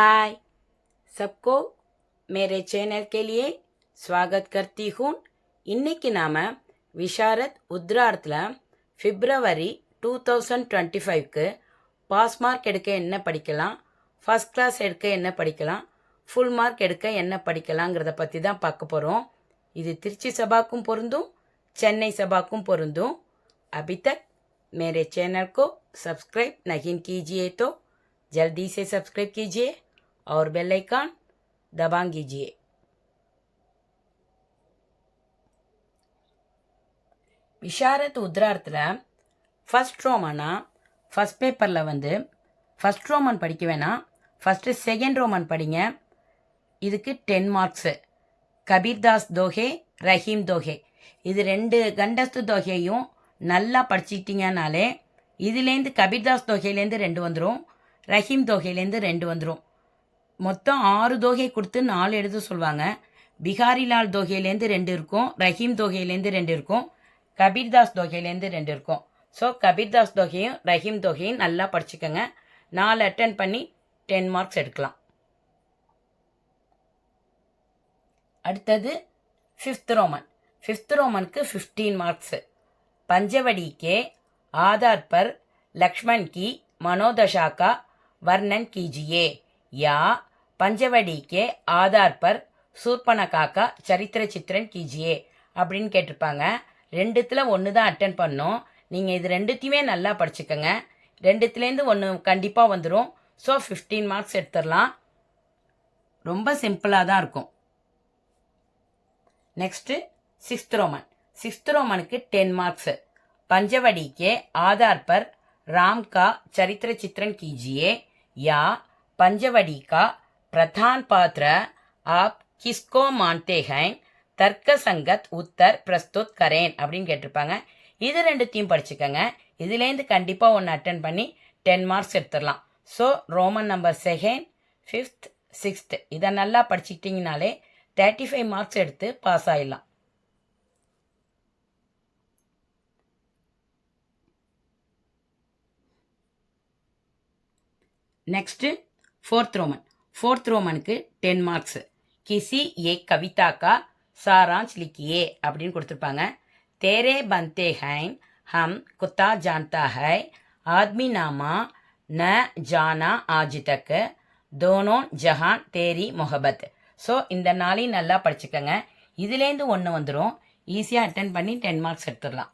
हाय सबको मेरे चैनल के लिए स्वागत करती हूँ. இன்னைக்கு நாம விஷாரத் உத்ரார்த்தில் பிப்ரவரி 2025க்கு பாஸ் மார்க் எடுக்க என்ன படிக்கலாம், ஃபர்ஸ்ட் கிளாஸ் எடுக்க என்ன படிக்கலாம், ஃபுல் மார்க் எடுக்க என்ன படிக்கலாங்கிறத பற்றி தான் பார்க்க போகிறோம். இது திருச்சி சபாக்கும் பொருந்தும், சென்னை சபாக்கும் பொருந்தும். अभी तक मेरे चैनल को सब्सक्राइब नहीं कीजिए तो जल्दी से सब्सक्राइब कीजिए और बेल आइकन दबा कीजिए. விஷாரத் உத்ரார்த்தில் ஃபஸ்ட் ரோமனா ஃபஸ்ட் பேப்பரில் ஃபஸ்ட் ரோமன் படிக்க வேணாம், ஃபஸ்ட்டு செகண்ட் ரோமன் படிங்க. இதுக்கு 10 மார்க்ஸு. கபீர்தாஸ் தோஹே, ரஹீம் தோஹே, இது 2 கண்டஸ்து தோஹையும் நல்லா படிச்சுக்கிட்டீங்கனாலே இதுலேருந்து கபீர்தாஸ் தோகையிலேருந்து 2 வந்துடும், ரஹீம் தோகையிலேருந்து 2 வந்துடும். மொத்தம் 6 தோகை கொடுத்து 4 எழுத சொல்லுவாங்க. பிகாரிலால் தோகையிலேருந்து 2 இருக்கும், ரஹீம் தோகையிலேருந்து 2 இருக்கும், கபீர்தாஸ் தோகையிலேருந்து 2 இருக்கும். ஸோ கபீர்தாஸ் தோகையும் ரஹீம் தோகையும் நல்லா படிச்சுக்கோங்க. 4 அட்டன் பண்ணி 10 மார்க்ஸ் எடுக்கலாம். அடுத்தது ஃபிஃப்த் ரோமன். ஃபிஃப்த் ரோமனுக்கு 15 மார்க்ஸு. पंचवड़ी के आधार पर लक्ष्मण की मनोदशा का वर्णन कीजिए या पंचवड़ी के आधार पर सूर्पणखा का चरित्र चित्रण कीजिए அப்படின்னு கேட்டிருப்பாங்க. 2த்தில் 1 தான் அட்டன் பண்ணோம். நீங்கள் இது 2த்தையுமே நல்லா படிச்சுக்கோங்க. 2த்துலேருந்து 1 கண்டிப்பாக வந்துடும். ஸோ 15 மார்க்ஸ் எடுத்துடலாம். ரொம்ப சிம்பிளாக தான் இருக்கும். Next sixth Roman. Sixth Roman के 10 मार्क्स. पंचवड़ी के आधार पर राम का चरित्र चित्रण कीजिए या पंचवड़ी का प्रधान पात्र आप किसको मानते हैं, तर्क संगत उत्तर प्रस्तुत करें அப்படின்னு கேட்டிருப்பாங்க. இது 2த்தையும் படிச்சுக்கோங்க. இதுலேருந்து கண்டிப்பாக 1 அட்டன் பண்ணி 10 மார்க்ஸ் எடுத்துடலாம். So Roman number 2nd, 5th, 6th இதை நல்லா படிச்சுக்கிட்டிங்கனாலே 35 மார்க்ஸ் எடுத்து பாஸ் ஆகிடலாம். Next fourth Roman. Fourth Roman के 10 मार्क्स. किसी एक कविता का सारांश लिखिए அப்படின்னு கொடுத்துருப்பாங்க. तेरे बनते हैं हम कुत्ता जानता है आदमी नामा न जाना आज तक दोनों जहान तेरी मोहब्बत. ஸோ இந்த 4 நல்லா படிச்சுக்கோங்க. இதுலேருந்து 1 வந்துடும். ஈஸியாக அட்டன் பண்ணி 10 மார்க்ஸ் எடுத்துடலாம்.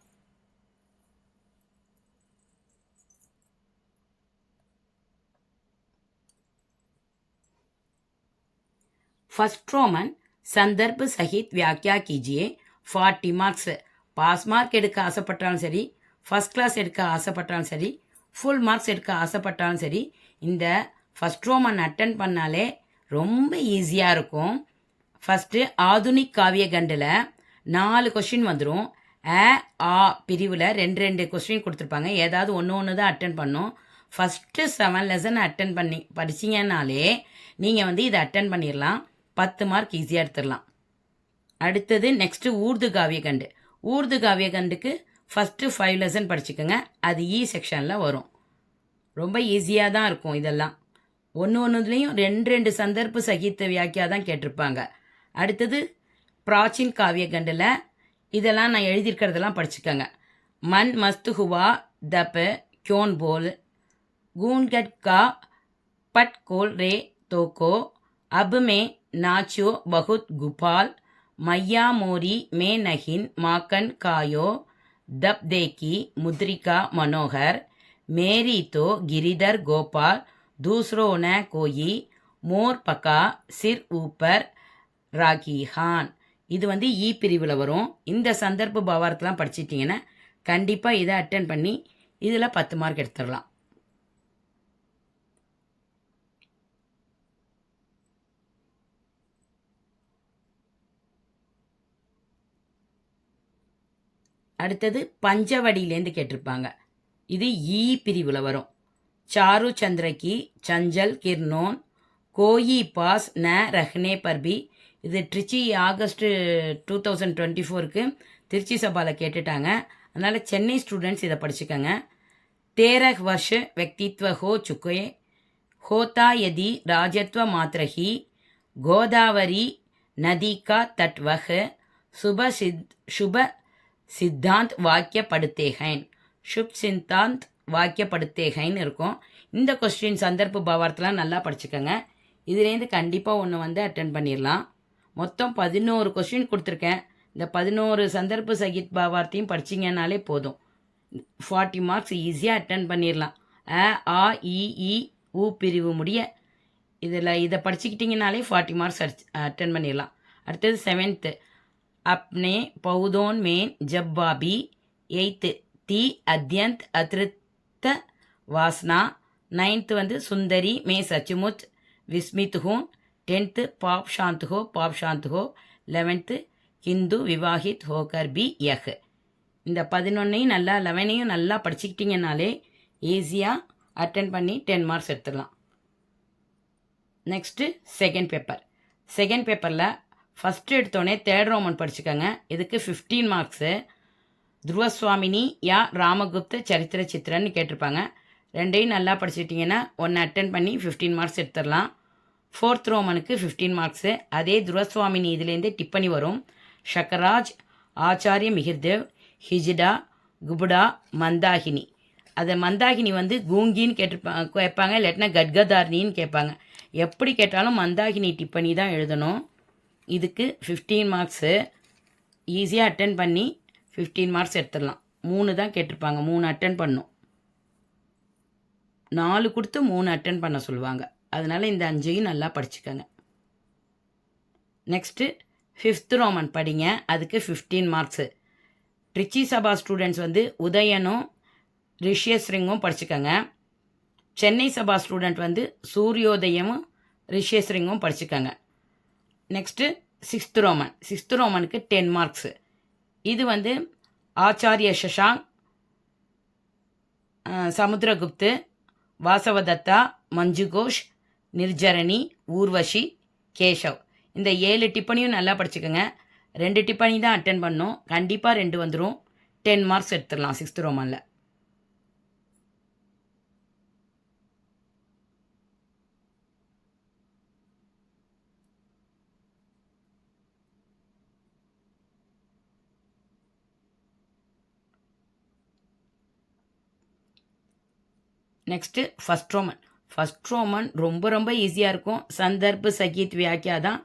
फर्स्ट रोमन संदर्भ सहित व्याख्या कीजिए. 40 மார்க்ஸ். பாஸ் மார்க் எடுக்க ஆசைப்பட்டாலும் சரி, ஃபஸ்ட் கிளாஸ் எடுக்க ஆசைப்பட்டாலும் சரி, ஃபுல் மார்க்ஸ் எடுக்க ஆசைப்பட்டாலும் சரி, இந்த ஃபஸ்ட் ரோமன் அட்டன் பண்ணாலே ரொம்ப ஈஸியாக இருக்கும். ஃபஸ்ட்டு ஆதுனிக் காவிய கண்டில் 4 கொஸ்டின் வந்துடும். ஆ பிரிவில் 2 கொஸ்டின் கொடுத்துருப்பாங்க. ஏதாவது ஒன்று தான் அட்டன் பண்ணும். ஃபஸ்ட்டு 7 லெசன் அட்டன் பண்ணி படிச்சிங்கனாலே நீங்கள் இதை அட்டன் பண்ணிடலாம். 10 மார்க் ஈஸியாக எடுத்துடலாம். அடுத்தது நெக்ஸ்ட்டு ஊர்து காவியகண்டு. ஊர்து காவியகண்டுக்கு ஃபஸ்ட்டு 5 லெசன் படிச்சுக்கோங்க. அது செக்ஷனில் வரும். ரொம்ப ஈஸியாக தான் இருக்கும். இதெல்லாம் ஒன்றுலேயும் 2 சந்தர்ப்ப சகித்த வியாக்கியா தான் கேட்டிருப்பாங்க. அடுத்தது பிராச்சீன் காவியகண்டில் இதெல்லாம் நான் எழுதியிருக்கிறதெல்லாம் படிச்சுக்கோங்க. மன் மஸ்து ஹுவா தப் क्यों बोल गूनगट का पट कोल रे तोको अब में नाचो बहुत गुपाल मैया मोरी में नहिन माकन कायो दब देखी मुद्रिका मनोहर मेरी तो गिरिधर गोपाल दूसरों न कोई मोर पका सिर ऊपर रागी हान. இது பிரிவில் வரும். இந்த சந்தர்ப்ப பாவார்த்தெலாம் படிச்சிட்டிங்கன்னா கண்டிப்பாக இதை அட்டன் பண்ணி இதில் 10 மார்க் எடுத்துடலாம். அடுத்தது பஞ்சவடியிலேருந்து கேட்டிருப்பாங்க. இது பிரிவில் வரும். சாரு சந்திரகி சஞ்சல் கிர்னோன் கோயி பாஸ் ந ரஹ்னே பர்பி. இது திருச்சி ஆகஸ்ட் 2024க்கு திருச்சி சபாவில் கேட்டுட்டாங்க. அதனால் சென்னை ஸ்டூடெண்ட்ஸ் இதை படிச்சுக்கோங்க. 13 वर्ष व्यक्तित्व हो चुके होता यदि राजत्व मात्र ही गोदावरी नदी का तट वह शुभ सिद्धांत वाक्य पढ़ते हैं शुभ सिद्धांत வாக்கிய படுத்தேகைன்னு இருக்கும். இந்த கொஸ்டின் சந்தர்ப்ப பாவார்த்தெலாம் நல்லா படிச்சுக்கோங்க. இதுலேருந்து கண்டிப்பாக ஒன்று வந்து அட்டன் பண்ணிடலாம். மொத்தம் 11 கொஸ்டின் கொடுத்துருக்கேன். இந்த 11 சந்தர்ப்ப சகித் பாவார்த்தையும் படிச்சிங்கனாலே போதும். 40 மார்க்ஸ் ஈஸியாக அட்டன் பண்ணிடலாம். ஆ இ ஊ பிரிவு முடிய இதை படிச்சுக்கிட்டிங்கனாலே 40 மார்க்ஸ் அட்டன் பண்ணிடலாம். அடுத்தது 7th अपने पौधों में जब बाबी 8th ती अत्यंत अतृप्त वासना 9th வந்து सुंदरी में सचमुच विस्मित हूँ 10th पाप शांत हो 11th हिंदू विवाहित होकर भी यह இந்த 11ஐயும் நல்லா 11ஐயும் நல்லா படிச்சுக்கிட்டிங்கனாலே ஈஸியாக அட்டன் பண்ணி 10 மார்க்ஸ் எடுத்துடலாம். நெக்ஸ்ட்டு செகண்ட் பேப்பரில் ஃபஸ்ட்டு எடுத்தோடனே 3rd ரோமன் படிச்சுக்கோங்க. இதுக்கு 15 மார்க்ஸு. துருவசுவாமினி யா ராமகுப்த சரித்திர சித்திரன்னு கேட்டிருப்பாங்க. ரெண்டையும் நல்லா படிச்சுட்டிங்கன்னா ஒன்று அட்டன் பண்ணி 15 மார்க்ஸ் எடுத்துடலாம். 4th ரோமனுக்கு 15 marks. அதே துருவசுவாமினி இதுலேருந்தே டிப்பணி வரும். ஷக்கராஜ் ஆச்சாரிய மிகிர்தேவ் ஹிஜிடா குபுடா மந்தாகினி. அதை மந்தாகினி வந்து கூங்கின்னு கேட்பாங்க, இல்லாட்டினா கட்கதார்னின்னு கேட்பாங்க. எப்படி கேட்டாலும் மந்தாகினி டிப்பணி தான் எழுதணும். இதுக்கு 15 மார்க்ஸு. ஈஸியாக அட்டன் பண்ணி 15 மார்க்ஸ் எடுத்துடலாம். 3 தான் கேட்டிருப்பாங்க, 3 அட்டன் பண்ணும். 4 கொடுத்து 3 அட்டன் பண்ண சொல்லுவாங்க. அதனால் இந்த 5ஐயும் நல்லா படிச்சுக்கோங்க. நெக்ஸ்ட்டு 5th ரோமன் படிங்க. அதுக்கு 15 மார்க்ஸு. ட்ரிச்சி சபா ஸ்டூடெண்ட்ஸ் வந்து உதயனும் ரிஷ்யஸ்ரிங்கும் படிச்சுக்கோங்க. சென்னை சபா ஸ்டூடெண்ட் வந்து சூரியோதயமும் ரிஷ்யஸ்ரிங்கும் படிச்சுக்கோங்க. நெக்ஸ்ட்டு 6th ரோமனுக்கு 10 மார்க்ஸு. இது வந்து ஆச்சாரிய சஷாங்க், சமுத்திரகுப்து, வாசவதத்தா, மஞ்சு கோஷ், நிர்ஜரணி, ஊர்வஷி, கேஷவ். இந்த 7 டிப்பணியும் நல்லா படிச்சுக்கோங்க. 2 டிப்பணி தான் அட்டன் பண்ணும். கண்டிப்பாக 2 வந்துடும். 10 மார்க்ஸ் எடுத்துடலாம் 6th ரோமனில். நெக்ஸ்ட்டு ஃபஸ்ட் ரோமன் ரொம்ப ஈஸியாக இருக்கும். சந்தர்ப்ப சகித் வியாக்கியா தான்.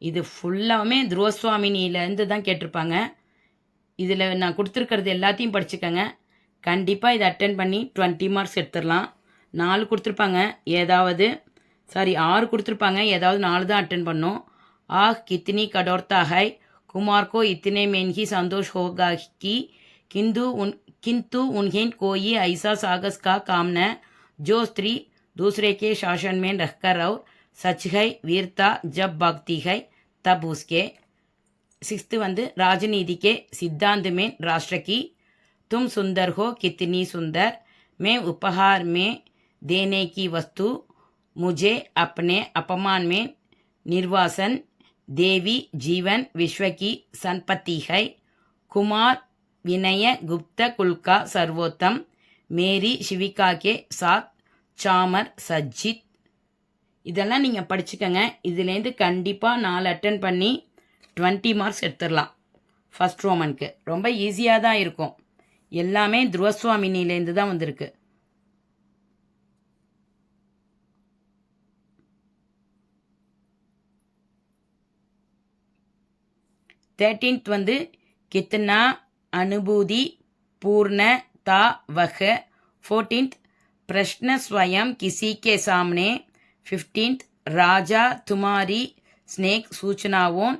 இது ஃபுல்லாமே துருவசுவாமினியிலேருந்து தான் கேட்டிருப்பாங்க. இதில் நான் கொடுத்துருக்கிறது எல்லாத்தையும் படிச்சுக்கோங்க. கண்டிப்பாக இதை அட்டன் பண்ணி 20 மார்க்ஸ் எடுத்துடலாம். 4 கொடுத்துருப்பாங்க, 6 கொடுத்துருப்பாங்க, ஏதாவது 4 தான் அட்டன் பண்ணும். கித்னி கடோர்த்தா ஹை कुमार को इतने में ही संतोष होगा कि किंतु उन्हें कोई ऐसा साहस का काम न जो स्त्री दूसरे के शासन में रहकर और सच है वीरता जब भक्ति है तब उसके. 6th வந்து राजनीति के सिद्धांत में राष्ट्र की तुम सुंदर हो कितनी सुंदर मैं उपहार में देने की वस्तु मुझे अपने अपमान में निर्वासन देवी जीवन विश्व की संपत्ति है कुमार विनय गुप्त कुल का सर्वोत्तम मेरी शिविका के साथ चामर सज्जित. இதெல்லாம் நீங்கள் படிச்சுக்கோங்க. இதுலேருந்து கண்டிப்பாக 4 அட்டன் பண்ணி 20 மார்க்ஸ் எடுத்துடலாம். ஃபஸ்ட் ரோமனுக்கு ரொம்ப ஈஸியாக தான் இருக்கும். எல்லாமே துருவசுவாமினிலேருந்து தான் வந்திருக்கு. தேர்ட்டீன்த் வந்து கித்னா அனுபூதி பூர்ண தா வக. 14th प्रश्न स्वयं किसी के सामने. 15th राजा तुम्हारी स्नेक सूचनाओं.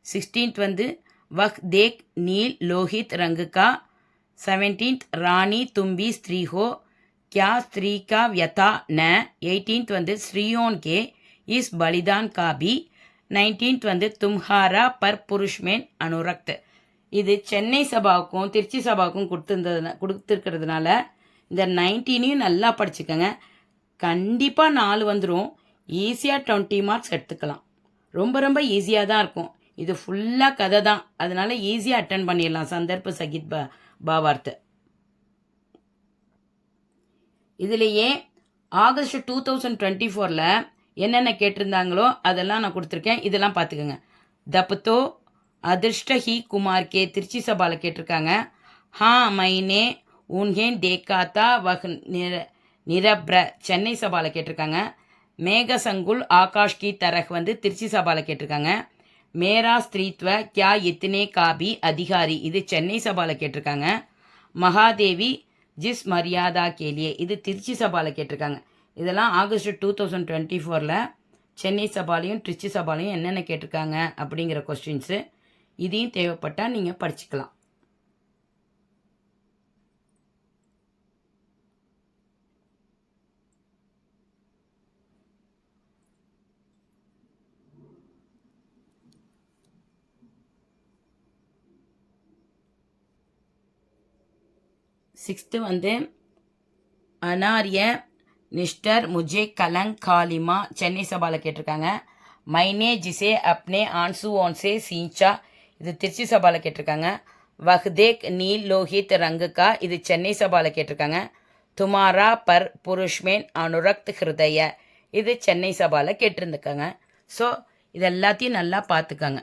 16th வந்து वह देख नील लोहित रंग का. 17th रानी तुम भी स्त्री हो क्या स्त्री का व्यथा न. 18th வந்து स्त्रियों के इस बलिदान का भी. 19th வந்து तुम्हारा पर पुरुष में अनुरक्त. இது சென்னை சபாவுக்கும் திருச்சி சபாவுக்கும் கொடுத்துருக்கிறதுனால இந்த 19ஐயும் நல்லா படிச்சுக்கோங்க. கண்டிப்பாக 4 வந்துடும். ஈஸியாக 20 மார்க்ஸ் எடுத்துக்கலாம். ரொம்ப ஈஸியாக தான் இருக்கும். இது ஃபுல்லாக கதை தான். அதனால் ஈஸியாக அட்டன் பண்ணிடலாம் சந்தர்ப்ப சகித் பாவார்த்தை. இதுலேயே ஆகஸ்ட் 2024 என்னென்ன கேட்டிருந்தாங்களோ அதெல்லாம் நான் கொடுத்துருக்கேன். இதெல்லாம் பார்த்துக்கோங்க. தப்தோ அதிர்ஷ்ட ஹி குமார் கே திருச்சி சபாவில் கேட்டிருக்காங்க. ஹா மைனே உன்ஹேன் தேக்காத்தா வஹ் நிரப்ர சென்னை சபாவில் கேட்டிருக்காங்க. மேக சங்குல் ஆகாஷ் கி தரஹ் திருச்சி சபாவில் கேட்டிருக்காங்க. மேரா ஸ்திரீத்வ கியா இத்னே காபி அதிகாரி இது சென்னை சபாவில் கேட்டிருக்காங்க. மகாதேவி ஜிஸ் மரியாதா கேலியே இது திருச்சி சபாவில் கேட்டிருக்காங்க. இதெல்லாம் ஆகஸ்ட் 2024 சென்னை சபாலையும் திருச்சி சபாலையும் என்னென்ன கேட்டிருக்காங்க அப்படிங்கிற கொஸ்டின்ஸு. இதையும் தேவைப்பட்டால் நீங்கள் படிச்சுக்கலாம். சிக்ஸ்த்து அனாரிய நிஷ்டர் முஜே கலங் காலிமா சென்னை சபாவில் கேட்டிருக்காங்க. மைனே ஜிசே அப்னே ஆன்சு ஓன்சே சீஞ்சா இது திருச்சி சபாவில் கேட்டிருக்காங்க. வஹ்தேக் நீல் லோஹித் ரங்குகா இது சென்னை சபாவில் கேட்டிருக்காங்க. துமாரா பர் புருஷ்மேன் அனுரக்த் ஹிருதய இது சென்னை சபாவில் கேட்டிருந்துக்காங்க. ஸோ இது எல்லாத்தையும் நல்லா பார்த்துக்கோங்க.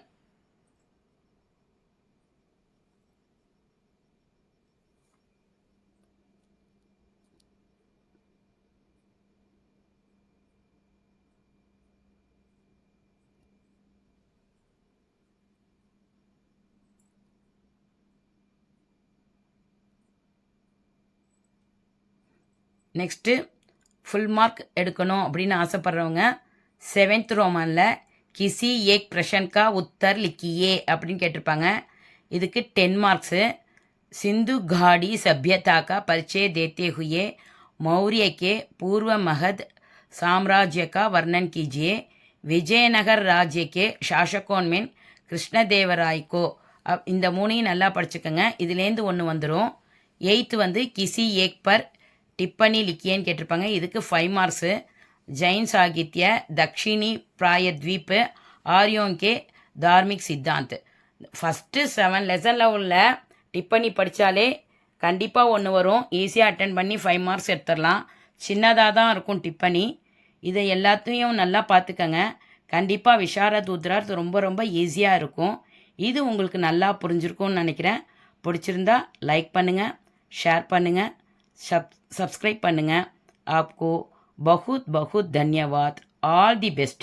நெக்ஸ்ட்டு ஃபுல் மார்க் எடுக்கணும் அப்படின்னு ஆசைப்பட்றவங்க 7th ரோமனில் கிசி ஏக் பிரஷன் கா உத்தர் லிக்கியே அப்படின்னு கேட்டிருப்பாங்க. இதுக்கு 10 மார்க்ஸு. सिंधु घाटी सभ्यता का परिचय देते हुए मौर्य के पूर्व महद साम्राज्य का वर्णन कीजिए. विजयनगर राज्य के शासकों में कृष्णदेवराय को இந்த மூணையும் நல்லா படிச்சுக்கோங்க. இதுலேருந்து ஒன்று வந்துடும். 8th கிசி ஏக் பர் டிப்பனி லிக்கியன்னு கேட்டிருப்பாங்க. இதுக்கு 5 மார்க்ஸு. ஜெயின் சாகித்ய தக்ஷிணி பிராயத்வீப் ஆரியோங்கே தார்மிக் சித்தாந்த். ஃபஸ்ட்டு 7 லெசனில் உள்ள டிப்பனி படித்தாலே கண்டிப்பாக ஒன்று வரும். ஈஸியாக அட்டன் பண்ணி 5 மார்க்ஸ் எடுத்துடலாம். சின்னதாக தான் இருக்கும் டிப்பனி. இதை எல்லாத்தையும் நல்லா பார்த்துக்கங்க. கண்டிப்பாக விஷாரத் உத்ராத் ரொம்ப ரொம்ப ஈஸியாக இருக்கும். இது உங்களுக்கு நல்லா புரிஞ்சிருக்கும்னு நினைக்கிறேன். பிடிச்சிருந்தா லைக் பண்ணுங்கள், ஷேர் பண்ணுங்கள், सब्सक्राइब பண்ணுங்கள். आपको बहुत बहुत धन्यवाद. All the best.